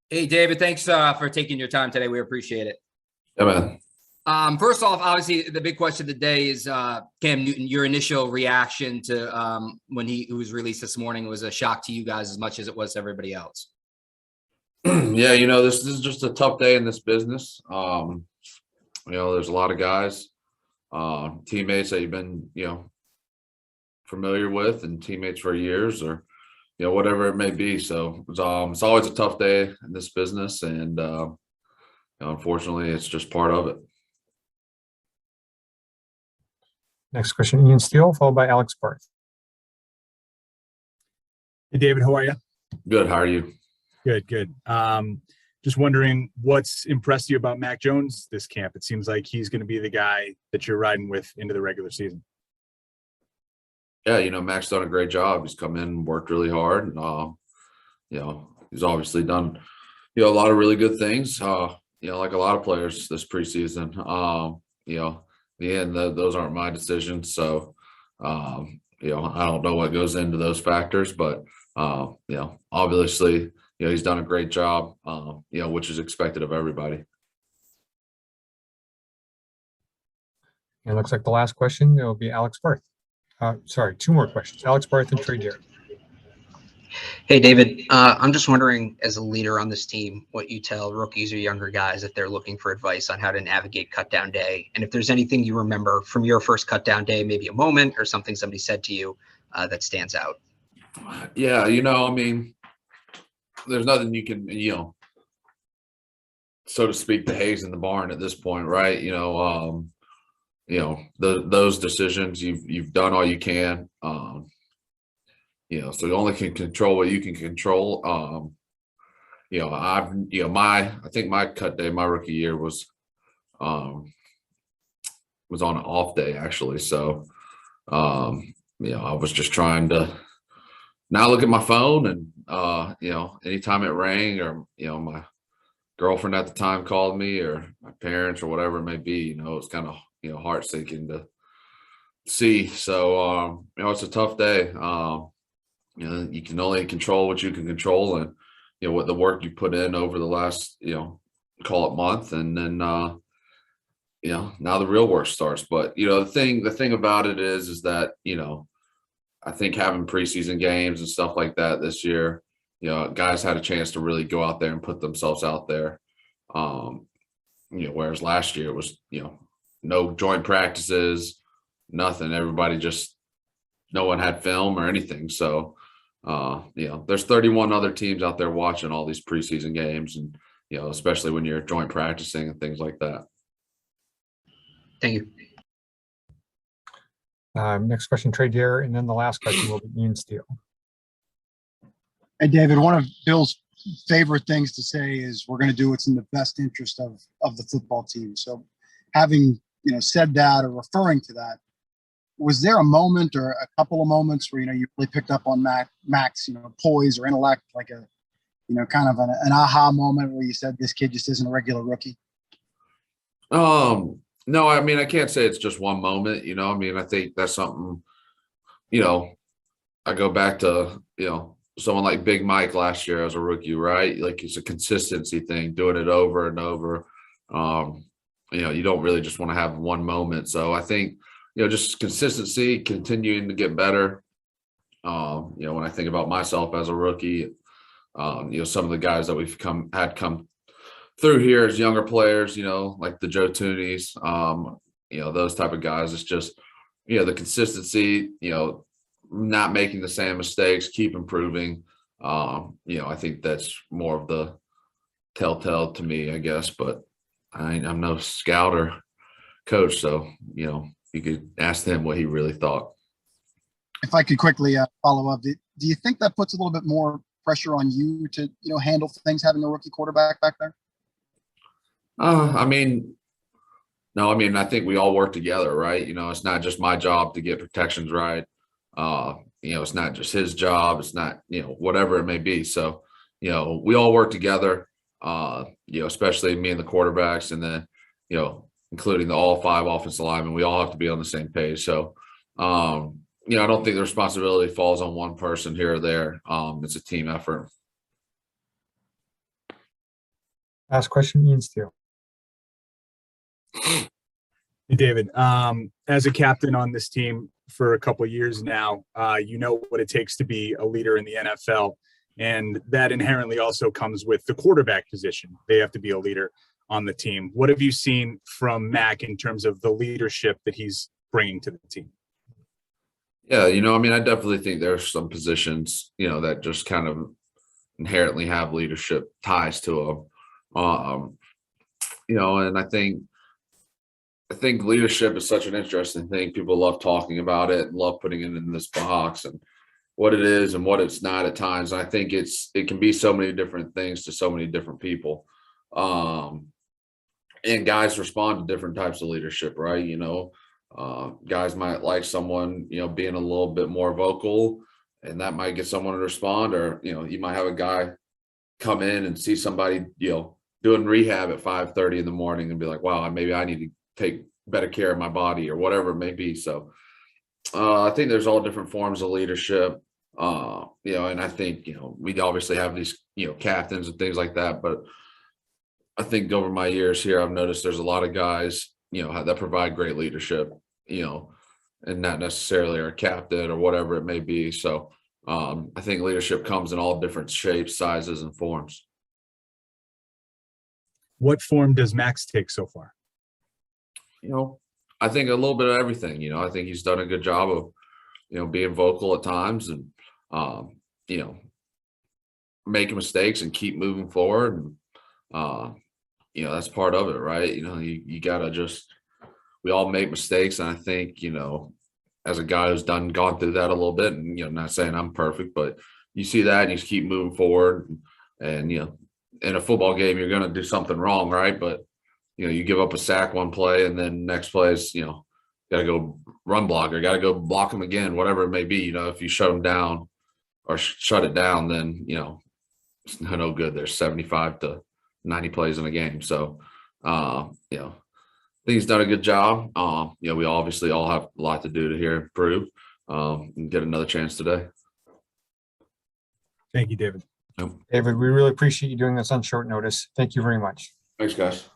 Hey, David, thanks for taking your time today. We appreciate it. Yeah, man. First off, obviously, the big question of the day is Cam Newton. Your initial reaction to when he was released this morning was a shock to you guys as much as it was to everybody else. Yeah, this is just a tough day in this business. There's a lot of guys, teammates that you've been, familiar with and teammates for years or, whatever it may be. So it's always a tough day in this business. And unfortunately, it's just part of it. Next question, Ian Steele, followed by Alex Barth. Hey, David, how are you? Good. How are you? Good. Just wondering what's impressed you about Mac Jones this camp. It seems like he's going to be the guy that you're riding with into the regular season. Yeah, Mac's done a great job. He's come in and worked really hard. He's obviously done, a lot of really good things, like a lot of players this preseason. Those aren't my decisions. So, I don't know what goes into those factors, but, obviously, he's done a great job, which is expected of everybody. And it looks like the last question will be Alex Barth. Sorry, two more questions. Alex Barth and Trey Derrick. Hey, David, I'm just wondering, as a leader on this team, what you tell rookies or younger guys if they're looking for advice on how to navigate cutdown day, and if there's anything you remember from your first cutdown day, maybe a moment or something somebody said to you that stands out. Yeah, there's nothing you can, so to speak, the hay's in the barn at this point, right? Those decisions you've done all you can. So you only can control what you can control. I think my cut day, my rookie year was on an off day actually. So, I was just trying to not look at my phone and, anytime it rang or, my girlfriend at the time called me or my parents or whatever it may be, it's kind of, heart sinking to see. So, it's a tough day. You can only control what you can control and, what the work you put in over the last, call it month. And then, now the real work starts. But, the thing about it is that, I think having preseason games and stuff like that this year, guys had a chance to really go out there and put themselves out there. Whereas last year it was, no joint practices, nothing. Everybody no one had film or anything. So, there's 31 other teams out there watching all these preseason games and, especially when you're joint practicing and things like that. Thank you. Next question, Trey Derrick, and then the last question will be Ian Steele. Hey, David, one of Bill's favorite things to say is we're going to do what's in the best interest of the football team. So having, said that or referring to that, was there a moment or a couple of moments where, you really picked up on Mac's, poise or intellect, like a, kind of an aha moment where you said, this kid just isn't a regular rookie? No, I can't say it's just one moment, I think that's something, I go back to, someone like Big Mike last year as a rookie, right? Like it's a consistency thing, doing it over and over. You don't really just want to have one moment. So I think, just consistency, continuing to get better. When I think about myself as a rookie, some of the guys that we've had come through here as younger players, like the Joe Toonies, those type of guys. It's just, the consistency, not making the same mistakes, keep improving. I think that's more of the telltale to me, I guess, but I'm no scout or coach. So, you could ask him what he really thought. If I could quickly follow up, do you think that puts a little bit more pressure on you to, handle things having a rookie quarterback back there? No, I think we all work together, right? It's not just my job to get protections right. It's not just his job. It's not, whatever it may be. So, we all work together, especially me and the quarterbacks and then, including all 5 offensive linemen. We all have to be on the same page. So, I don't think the responsibility falls on one person here or there. It's a team effort. Last question, Ian Steele. Hey, David, as a captain on this team for a couple of years now, you know what it takes to be a leader in the NFL. And that inherently also comes with the quarterback position. They have to be a leader on the team. What have you seen from Mac in terms of the leadership that he's bringing to the team? Yeah, I mean, I definitely think there's some positions, that just kind of inherently have leadership ties to them. And I think leadership is such an interesting thing. People love talking about it and love putting it in this box and what it is and what it's not at times. And I think it can be so many different things to so many different people. And guys respond to different types of leadership, right? Guys might like someone, being a little bit more vocal, and that might get someone to respond. Or, you might have a guy come in and see somebody, doing rehab at 5:30 in the morning and be like, wow, maybe I need to take better care of my body or whatever it may be. So I think there's all different forms of leadership, and I think, we obviously have these, captains and things like that. But I think over my years here, I've noticed there's a lot of guys, that provide great leadership, and not necessarily are a captain or whatever it may be. So I think leadership comes in all different shapes, sizes, and forms. What form does Max take so far? I think a little bit of everything. I think he's done a good job of, being vocal at times and, making mistakes and keep moving forward. And, that's part of it, right? You gotta we all make mistakes. And I think, as a guy who's gone through that a little bit, and, not saying I'm perfect, but you see that and you just keep moving forward. And, in a football game, you're going to do something wrong, right? But, you give up a sack one play, and then next play is, got to go run block or got to go block them again, whatever it may be. If you shut them down or shut it down, then, it's no good. There's 75 to 90 plays in a game. So, I think he's done a good job. We obviously all have a lot to do to here improve and get another chance today. Thank you, David. Yep. David, we really appreciate you doing this on short notice. Thank you very much. Thanks, guys.